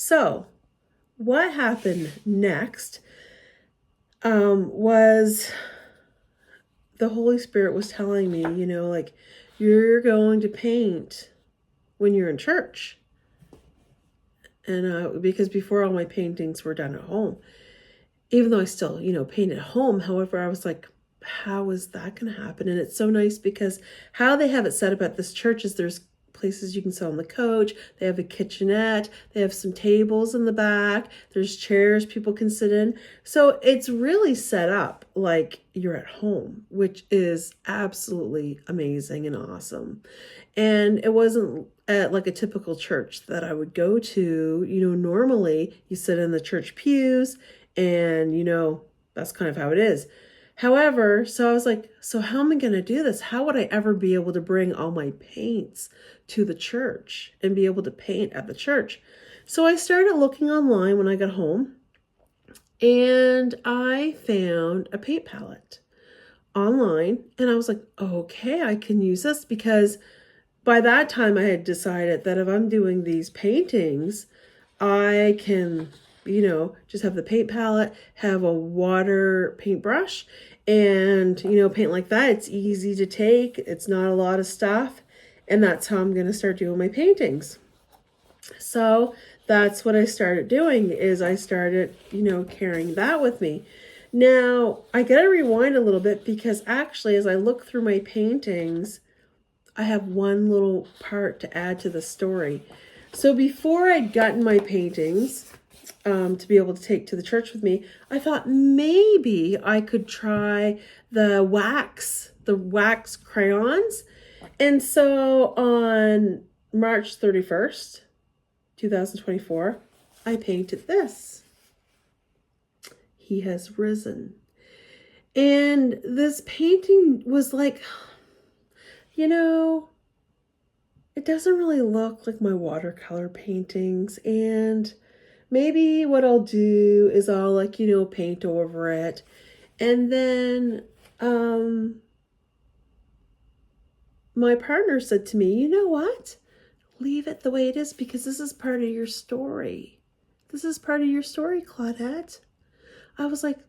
So what happened next was the Holy Spirit was telling me, like, you're going to paint when you're in church. And because before all my paintings were done at home, even though I still, paint at home. However, I was like, how is that going to happen? And it's so nice because how they have it set up at this church is there's places you can sit on the couch. They have a kitchenette. They have some tables in the back. There's chairs people can sit in. So it's really set up like you're at home, which is absolutely amazing and awesome. And it wasn't at like a typical church that I would go to. Normally you sit in the church pews and, that's kind of how it is. However, so I was like, so how am I going to do this? How would I ever be able to bring all my paints to the church and be able to paint at the church? So I started looking online when I got home, and I found a paint palette online, and I was like, okay, I can use this, because by that time I had decided that if I'm doing these paintings, I can, just have the paint palette, have a water paintbrush, and, paint like that. It's easy to take. It's not a lot of stuff. And that's how I'm going to start doing my paintings. So that's what I started doing, is I started, carrying that with me. Now, I got to rewind a little bit, because actually, as I look through my paintings, I have one little part to add to the story. So before I'd gotten my paintings to be able to take to the church with me, I thought maybe I could try the wax crayons. And so on March 31st, 2024, I painted this. He has risen. And this painting was like, it doesn't really look like my watercolor paintings, and maybe what I'll do is I'll paint over it. And then my partner said to me, you know what? Leave it the way it is, because this is part of your story. This is part of your story, Claudette. I was like,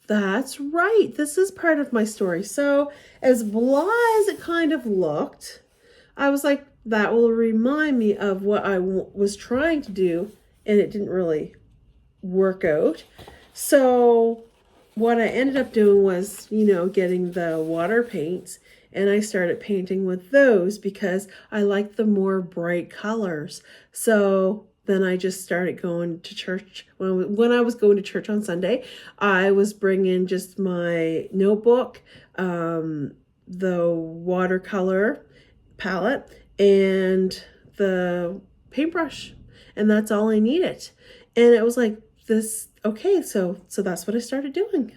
that's right. This is part of my story. So as blah as it kind of looked, I was like, that will remind me of what I was trying to do, and it didn't really work out. So what I ended up doing was, getting the water paints, and I started painting with those because I like the more bright colors. So then I just started going to church. When I was going to church on Sunday, I was bringing just my notebook, the watercolor palette, and the paintbrush, and that's all I needed. And it was like this, okay, so that's what I started doing.